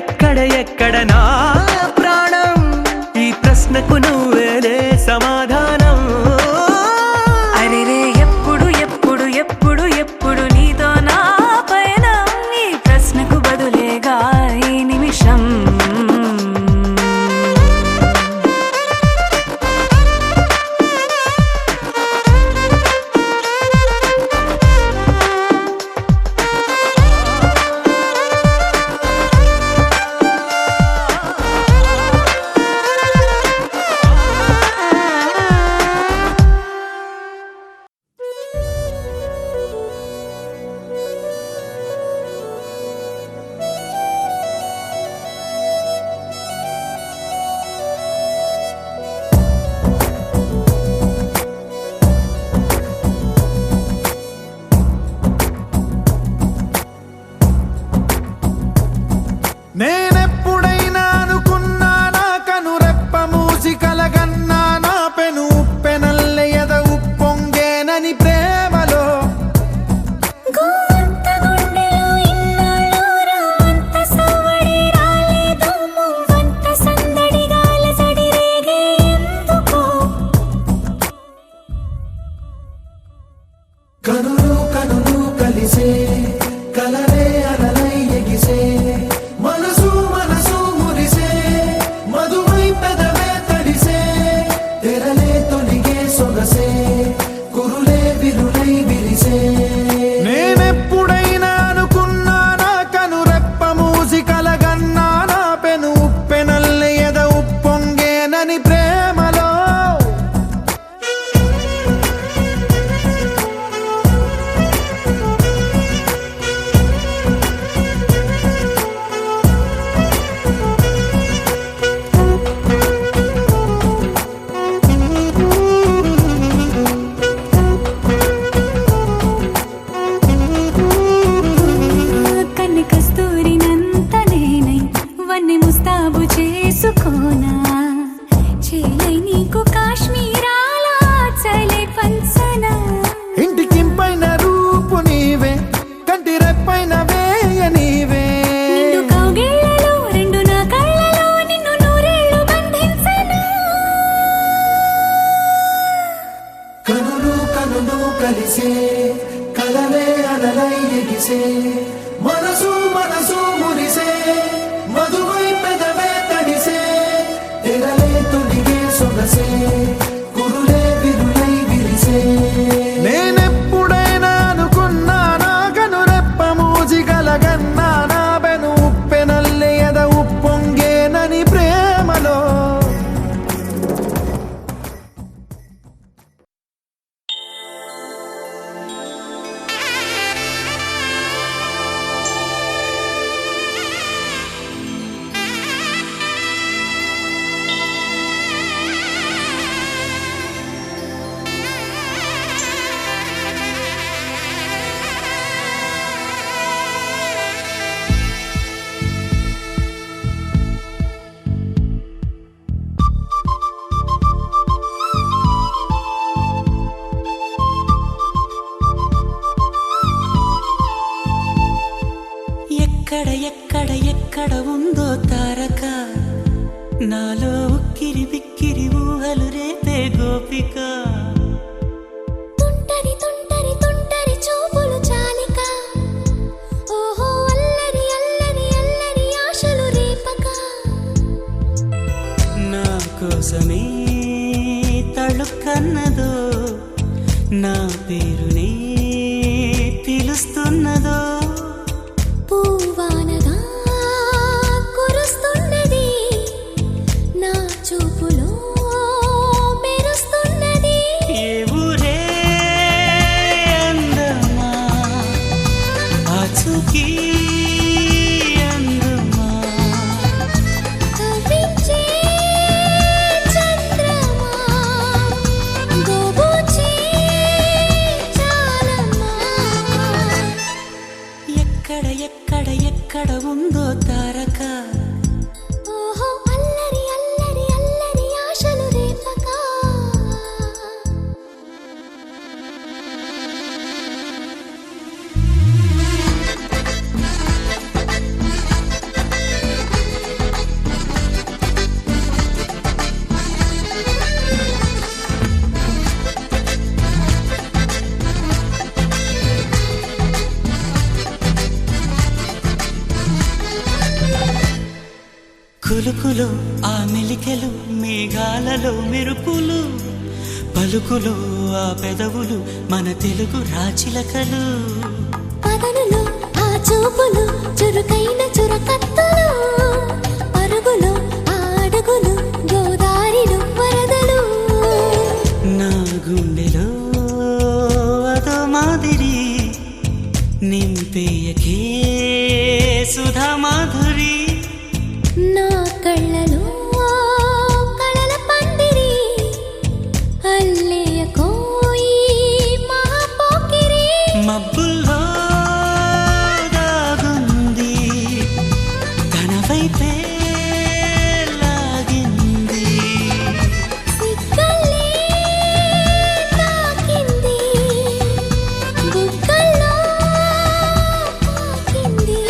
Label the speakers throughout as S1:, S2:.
S1: ఎక్కడ ఎక్కడ నా ప్రాణం ఈ ప్రశ్నకు నువ్వేలే సమాధానం
S2: అరెరే ఎప్పుడు ఎప్పుడు ఎప్పుడు ఎప్పుడు నీతో నా పైన ఈ ప్రశ్నకు బదులేగా ఈ నిమిషం
S3: నేనెప్పుడైనా అనుకున్నా నా కనురెప్ప మూసి కలగన్నా నా పెను ఉప్పెనల్లె ఎద ఉప్పొంగేనని ప్రేమలో కనులు కనులు కలిసే కలరే అలలై ఎగిసే మనసు మనసు మురిసే మధువై పెదవే తడిసే తెరలే తొలిగే సొగసే కురులే విరులై విరిసే నేనెప్పుడైనా అనుకున్నా నా కనురెప్ప మూసి కలగన్నా నా పెను ఉప్పెనల్లె ఎద ఉప్పొంగేనని ప్రేమలో
S2: కన్ని కస్తూరినంత నేనై వన్నె ముస్తాబు చేసుకోనా చేలై నీకు కాశ్మీరాల చలే పంచనా
S3: ఇంటికింపైన రూపు నీవే కంటి రెప్పైన వేయ నీవే
S2: నిండు కౌగిళ్ళలో రెండు నా కళ్ళలో నిన్ను నూరేళ్ళు బంధించనా
S3: కనులు కనులు కలిసే కలలే అలలై ఎగిసే మనసు మనసు మురిసే మధువై పెదవే తడిసే తెరలే తొలిగే సొగసే కురులే విరులై విరిసే నేనెప్పుడైనా అనుకున్నా నా కనురెప్ప మూసి కలగన్నా నా బెను ఉప్పెనల్లె ఎద ఉప్పొంగేనని ప్రేమలో
S1: ఎక్కడ ఎక్కడ ఎక్కడ ఉందో తారక నాలో ఉక్కిరి బిక్కిరి ఊహలు రేపే గోపిక
S2: తుంటరి తుంటరి తుంటరి చూపులు చాలిక ఓహో అల్లరి అల్లరి అల్లరి ఆశలు రేపక
S1: నా కోసమే తళుక్కన్నదో నా పేరునే పిలుస్తున్నదో
S2: పూవానగా కురుస్తున్నది నా చూపులో మెరుస్తున్నది
S1: ఏ ఊరే అందమా ఆచూకీ అందమా
S2: కవ్వించే చంద్రమా గోబూచే చాలమా
S1: ఎక్కడ ఎక్కడ ఎక్కడ ఉందో తారక
S2: ఓహో అల్లరి అల్లరి అల్లరి ఆశలు రేపక
S1: కులుకులో ఆ మెలికెలు మేఘాలలో మెరుపులు పలుకులో ఆ పెదవులు మన తెలుగు రాచిలకలు
S2: పదనులో ఆ చూపులు చురుకైన చురకత్తులు పరుగులో ఆ అడుగులు గోదారిలో వరదలు
S1: నా గుండెలో అదో మాదిరి నింపేయకే సుధా మాధురి
S2: నా కళ్ళలో కళల పందిరి అల్లేయ కోయి మహాపోకిరి
S1: మబ్బుల్లో దాగుంది తన వైపే లాగింది
S2: సిగ్గలే తాకింది బుగ్గల్లో తాకింది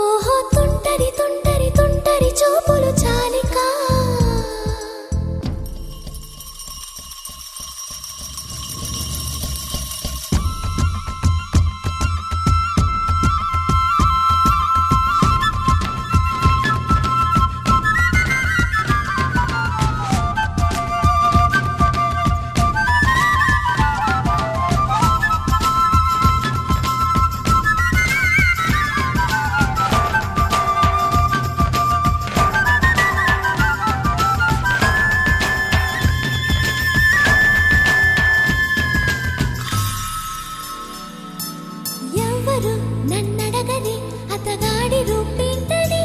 S2: ఓహో తుంటరి తుంటరి తుంటరి చూపులు చాలికా ఎవరు నన్నడగని అతగాడి రూపేంటని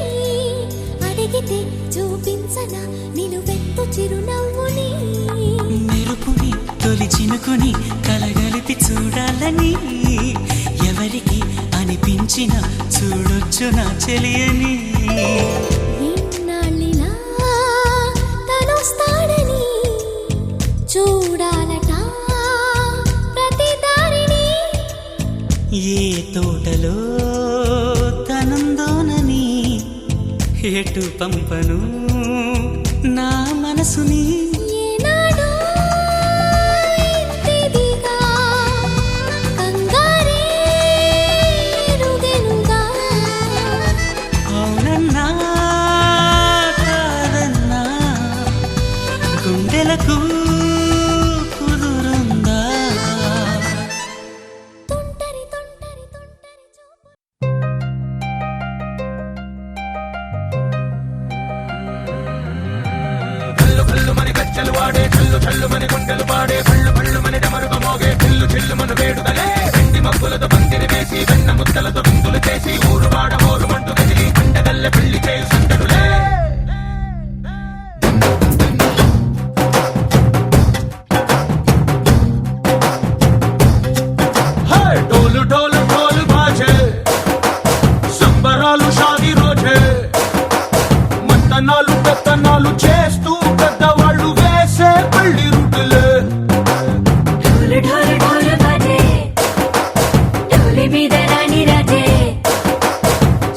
S2: అడిగితే చూపించనా నిలువెత్తు చిరునవ్వుని
S1: మెరుపుని తొలి చినుకుని కలగలిపి చూడాలని ఎవరికి అనిపించిన చూడొచ్చు నా చెలియని
S2: ఇన్నాళ్ళిలా తనొస్తాడని చూడాలట ప్రతి దారిని
S1: ఏ తోటలో తనందోనని ఎటు పంపను నా మనసుని
S2: ఏనాడో ఇంతిదిగా కంగారే ఎరుగెనుగా
S1: అవునన్నా కాదన్నా గుండెలకు కుదురుందా
S2: తుంటరి తుంటరి తుంటరి చూపు
S3: ढोल ढोल ढोल बाजे సంబరాలు షాదీ రోజే మంతనాలు పెత్తనాలు చేస్తూ పెద్దవాళ్ళు వేసే పెళ్లి రూటులే
S2: ढोल ढोल ढोल बाजे ढोली మీద రాణి రాజే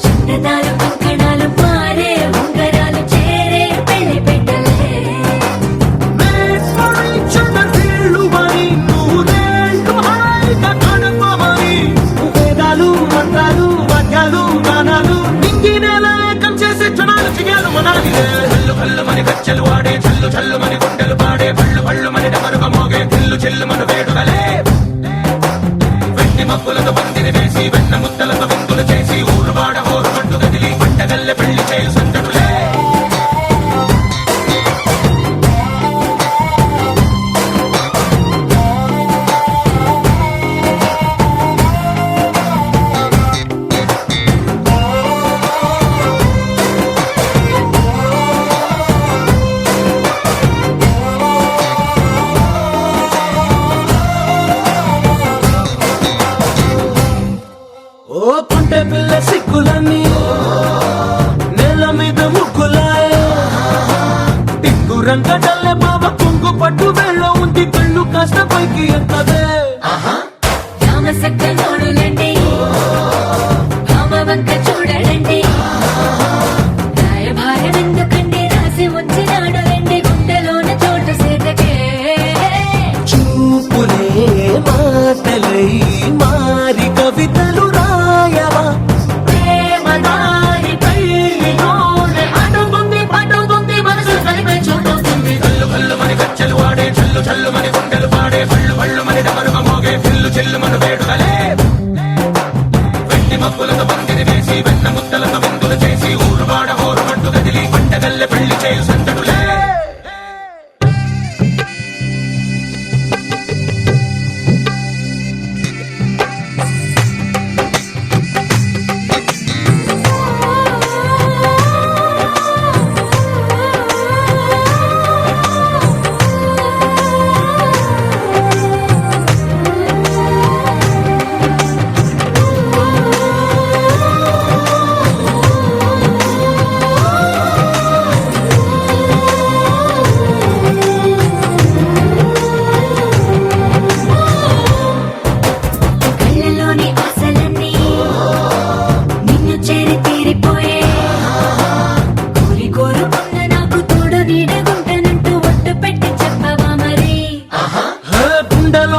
S2: చిన్నదాలు కంకణాలు మారే ఉంగరాలు చేరే పెళ్లి పెట్టలే
S3: వీళ్ళు మరి నూరేళ్ళు హాయిగా గడపమని వేదాలు మంత్రాలు వాద్యాలు గానాలు నింగినేల ఏకం చేసే క్షణాలు చిగాలు మనాలిలే హల్లు హల్లు మని గజ్జలు వాడే చల్లు చల్లు మని గుండెలు పాడే పళ్ళు పళ్ళు మని డమరుగ మోగే చిల్లు చిల్లు మన వేడుకలే వెండి మబ్బులతో పందిరి వేసి వెన్న ముద్దలతో విందులు చేసి ఊరు వాడ హోరు మంటు గదిలి పంటగల్లె పెళ్లి చేయు సందడులే ఓ పుంటె పిల్ల సిక్కులన్నీ నేల మీద ముగ్గులాయ టింగు రంగడల్లె బాబ కుంగు పట్టు వెళ్ళ ఉంది కళ్ళు కాస్త పైకి ఎత్తదే
S2: రామసక్క నోడులండి రామవంక చూడలండి రాయభారం ఎందుకండి రాసి ఉంచినాడు వెండి గుండెలోన చోటు సేతకే
S3: చూపులే మాటలై మారి కవి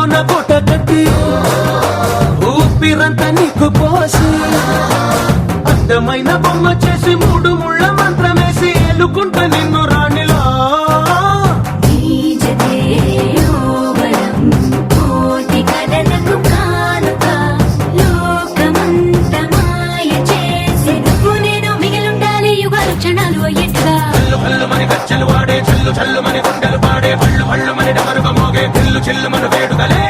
S3: గుండెల్లోన కోట కట్టి ఊపిరంతా నీకు పోసి అందమైన బొమ్మ చేసి మూడు ముళ్ళ మంత్రమేసి ఎలుకుంటా నిన్ను రాణిలా
S2: ఈ జతే యోగడం కోటి కథలకు కానుక లోకమంత మాయ చేసి నువ్వు నేను మిగిలుండాలి యుగాలు క్షణాలు అయ్యేట్టుగా
S3: చల్లు కల్లు మని గచ్చలు వాడే చల్లు చల్లు మని గుండెలు పాడే పళ్ళు పళ్ళు మని డమరుగ మోగే చిల్లు చిల్లు మన వేడుకలే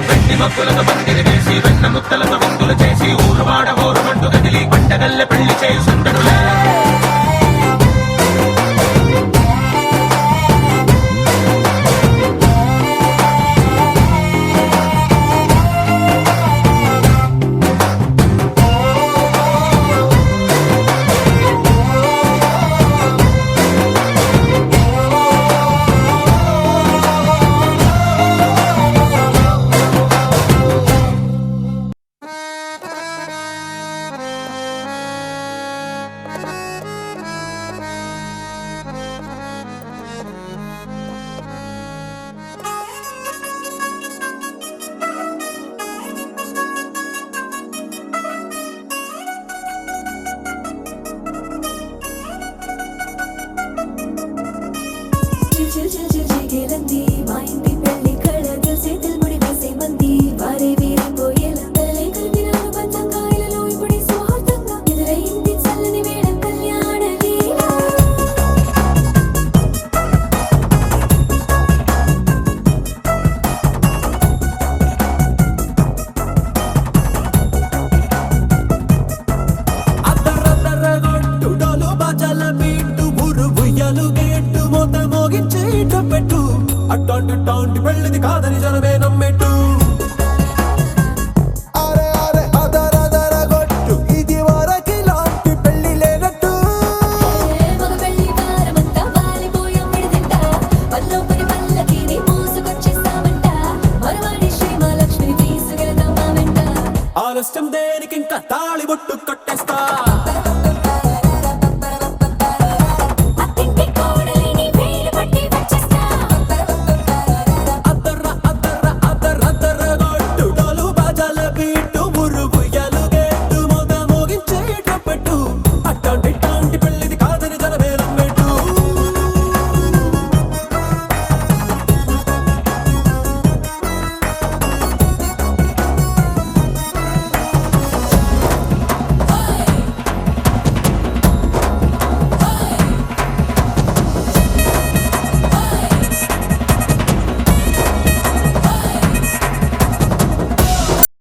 S3: వెండి మక్కులతో బండిని వేసి వెన్న ముక్కలతో విందులు చేసి ఊరు వాడ ఊరుమంటూ కదిలి పంటగల్లె పెళ్లి చేయి సుందరులే
S2: చిల్చిల్చిల్చిల్చిగేలంది మా ఇంటి పెళ్లి కళ చేతులు ముడి వేసే మంది వారే వీరిపోయేలా తలలే కలిపిన పంచంగాయలలో ఇప్పుడే సౌహార్దంగా ఎదురైంది చల్లని వేళ కళ్యాణ లీల
S3: అద్దరద్దరగొట్టు డోలు బాజాల బీటు ఊరు ఉయ్యాలు గేట్టు మోత మోగించే పెట్టు అట్టాంటి టాంటి పెళ్ళిది కాదని జనమే నమ్మెట్టు అరే అరే అదరదరగొట్టు ఇది వరకి లాంటి పెళ్లి లేనట్టు
S2: మగ పెళ్లి వారమంతా వాలిపోయాం విడిదింట పల్లో పని పల్లకిని మోసుకొచ్చేస్తామంట మరవాడి శ్రీమహాలక్ష్మిని తీసుకెళ్దాం మా వెంట
S3: ఆలస్యం దేనికి ఇంకా తాళి బొట్టు కట్టేస్తా